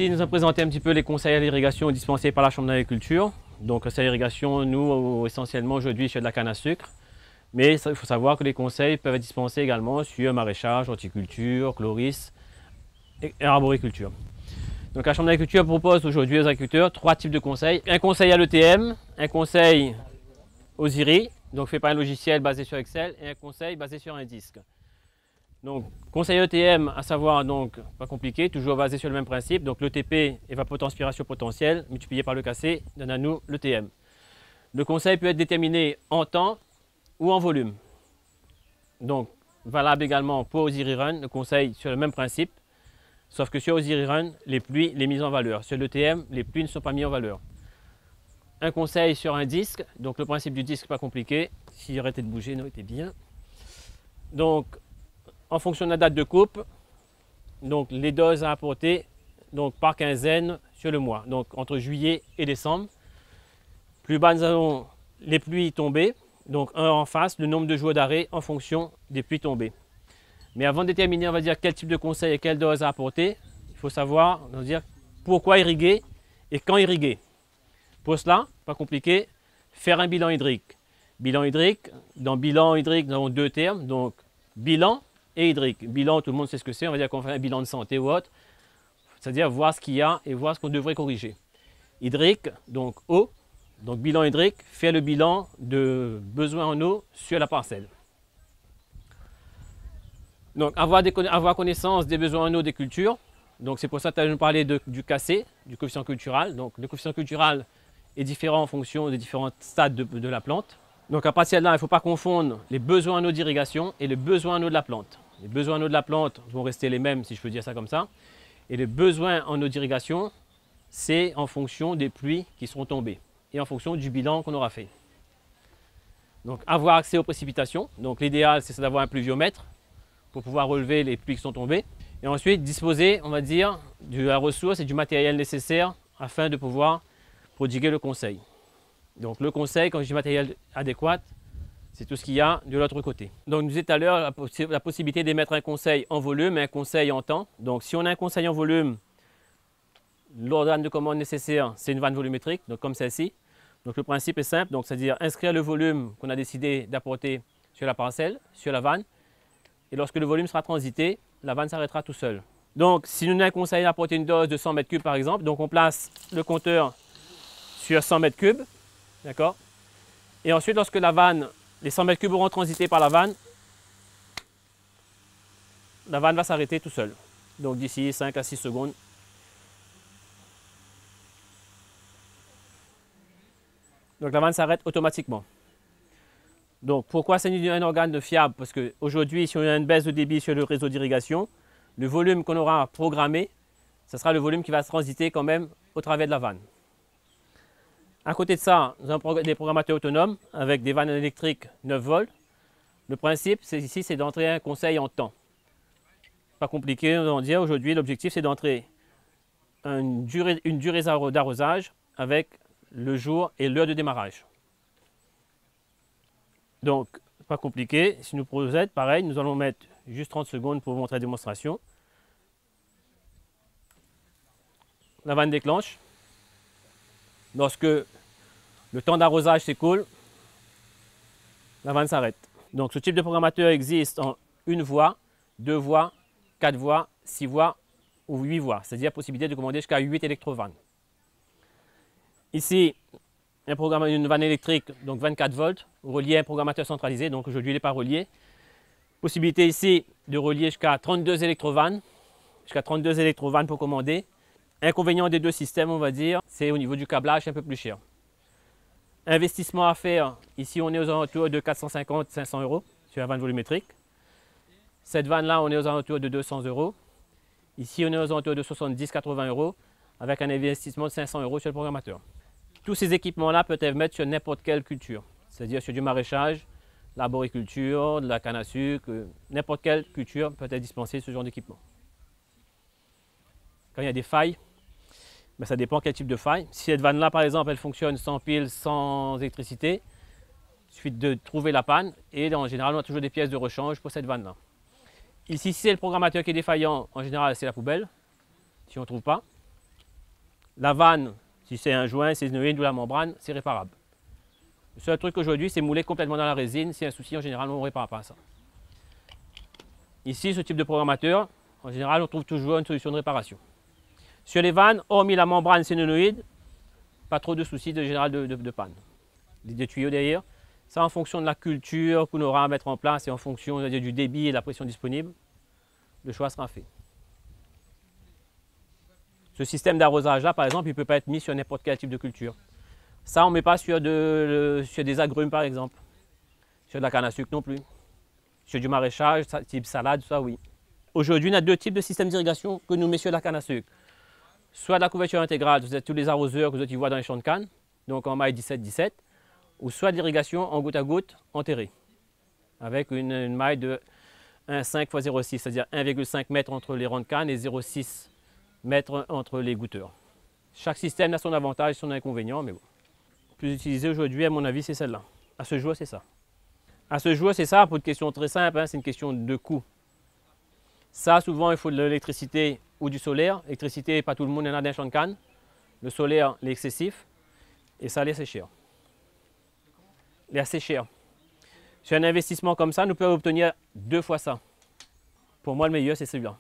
Ici, nous avons présenté un petit peu les conseils à l'irrigation dispensés par la Chambre d'agriculture. Donc, conseils à l'irrigation, nous, essentiellement aujourd'hui sur de la canne à sucre. Mais il faut savoir que les conseils peuvent être dispensés également sur maraîchage, horticulture, chloris et arboriculture. Donc, la Chambre d'agriculture propose aujourd'hui aux agriculteurs 3 types de conseils. Un conseil à l'ETM, un conseil aux IRI, donc fait par un logiciel basé sur Excel, et un conseil basé sur un disque. Donc, conseil ETM, à savoir, donc, pas compliqué, toujours basé sur le même principe. Donc, l'ETP, évapotranspiration potentielle, multiplié par le KC, donne à nous l'ETM. Le conseil peut être déterminé en temps ou en volume. Donc, valable également pour Osiris Run, le conseil sur le même principe, sauf que sur Osiris Run, les pluies, les mises en valeur. Sur l'ETM, les pluies ne sont pas mises en valeur. Un conseil sur un disque, donc le principe du disque, pas compliqué. S'il arrêtait de bouger, non, était bien. Donc, en fonction de la date de coupe, donc les doses à apporter donc par quinzaine sur le mois, donc entre juillet et décembre. Plus bas, nous avons les pluies tombées, donc un en face, le nombre de jours d'arrêt en fonction des pluies tombées. Mais avant de déterminer, on va dire, quel type de conseil et quelle dose à apporter, il faut savoir, on va dire, pourquoi irriguer et quand irriguer. Pour cela, pas compliqué, faire un bilan hydrique. Bilan hydrique, dans bilan hydrique, nous avons 2 termes, donc bilan et hydrique. Bilan, tout le monde sait ce que c'est, on va dire qu'on fait un bilan de santé ou autre, c'est-à-dire voir ce qu'il y a et voir ce qu'on devrait corriger. Hydrique, donc eau, donc bilan hydrique, fait le bilan de besoin en eau sur la parcelle. Donc avoir connaissance des besoins en eau des cultures, donc c'est pour ça que je parlais du KC, du coefficient cultural. Donc le coefficient cultural est différent en fonction des différents stades de la plante. Donc à partir de là, il ne faut pas confondre les besoins en eau d'irrigation et les besoins en eau de la plante. Les besoins en eau de la plante vont rester les mêmes, si je peux dire ça comme ça. Et les besoins en eau d'irrigation, c'est en fonction des pluies qui seront tombées et en fonction du bilan qu'on aura fait. Donc avoir accès aux précipitations. Donc l'idéal, c'est d'avoir un pluviomètre pour pouvoir relever les pluies qui sont tombées. Et ensuite, disposer, on va dire, de la ressource et du matériel nécessaire afin de pouvoir prodiguer le conseil. Donc le conseil, quand je dis matériel adéquat, c'est tout ce qu'il y a de l'autre côté. Donc je disais tout à l'heure la possibilité d'émettre un conseil en volume et un conseil en temps. Donc si on a un conseil en volume, l'organe de commande nécessaire, c'est une vanne volumétrique, donc comme celle-ci. Donc le principe est simple, c'est-à-dire inscrire le volume qu'on a décidé d'apporter sur la parcelle, sur la vanne. Et lorsque le volume sera transité, la vanne s'arrêtera tout seul. Donc si nous avons un conseil d'apporter une dose de 100 m3 par exemple, donc on place le compteur sur 100 m3. D'accord. Et ensuite, lorsque la vanne, les 100 m3 auront transité par la vanne va s'arrêter tout seul. Donc d'ici 5 à 6 secondes. Donc la vanne s'arrête automatiquement. Donc pourquoi c'est un organe fiable? Parce qu'aujourd'hui, si on a une baisse de débit sur le réseau d'irrigation, le volume qu'on aura programmé, ce sera le volume qui va se transiter quand même au travers de la vanne. À côté de ça, nous avons des programmateurs autonomes avec des vannes électriques 9 volts. Le principe, ici, c'est d'entrer un conseil en temps. Pas compliqué, on va dire. Aujourd'hui, l'objectif, c'est d'entrer une durée d'arrosage avec le jour et l'heure de démarrage. Donc, pas compliqué. Si nous procèdons, pareil, nous allons mettre juste 30 secondes pour vous montrer la démonstration. La vanne déclenche. Lorsque le temps d'arrosage s'écoule, la vanne s'arrête. Donc ce type de programmateur existe en 1 voie, 2 voies, 4 voies, 6 voies ou 8 voies. C'est-à-dire possibilité de commander jusqu'à 8 électrovannes. Ici, une vanne électrique, donc 24 volts, reliée à un programmateur centralisé, donc aujourd'hui il n'est pas relié. Possibilité ici de relier jusqu'à 32 électrovannes, pour commander. Inconvénient des 2 systèmes, on va dire, c'est au niveau du câblage, un peu plus cher. Investissement à faire, ici on est aux alentours de 450-500 € sur la vanne volumétrique. Cette vanne-là, on est aux alentours de 200 €. Ici, on est aux alentours de 70-80 € avec un investissement de 500 € sur le programmateur. Tous ces équipements-là peuvent être mis sur n'importe quelle culture, c'est-à-dire sur du maraîchage, l'arboriculture, de la canne à sucre, n'importe quelle culture peut être dispensée ce genre d'équipement. Quand il y a des failles, ben ça dépend quel type de faille. Si cette vanne-là, par exemple, elle fonctionne sans pile, sans électricité, il suffit de trouver la panne et en général, on a toujours des pièces de rechange pour cette vanne-là. Ici, si c'est le programmateur qui est défaillant, en général, c'est la poubelle, si on ne trouve pas. La vanne, si c'est un joint, sélénoïde ou la membrane, c'est réparable. Le seul truc aujourd'hui, c'est mouler complètement dans la résine. C'est un souci, en général, on ne répare pas ça. Ici, ce type de programmateur, en général, on trouve toujours une solution de réparation. Sur les vannes, hormis la membrane sélénoïde, pas trop de soucis de général de panne. Des tuyaux derrière, ça en fonction de la culture qu'on aura à mettre en place et en fonction du débit et de la pression disponible, le choix sera fait. Ce système d'arrosage là, par exemple, il ne peut pas être mis sur n'importe quel type de culture. Ça, on ne met pas sur des agrumes, par exemple. Sur de la canne à sucre non plus. Sur du maraîchage, type salade, ça oui. Aujourd'hui, on a deux types de systèmes d'irrigation que nous mettons sur la canne à sucre. Soit de la couverture intégrale, vous êtes tous les arroseurs que vous voyez dans les champs de canne, donc en maille 17-17, ou soit de l'irrigation en goutte à goutte enterrée, avec une maille de 1,5 x 0,6, c'est-à-dire 1,5 m entre les rangs de canne et 0,6 m entre les goutteurs. Chaque système a son avantage et son inconvénient, mais bon. Le plus utilisé aujourd'hui, à mon avis, c'est celle-là. À ce jour, c'est ça. À ce jour, c'est ça, pour une question très simple, hein, c'est une question de coût. Ça, souvent, il faut de l'électricité ou du solaire. L'électricité, pas tout le monde en a d'un champ de canne. Le solaire, il est excessif. Et ça, il est assez cher. Il est assez cher. Sur un investissement comme ça, nous pouvons obtenir 2 fois ça. Pour moi, le meilleur, c'est celui-là.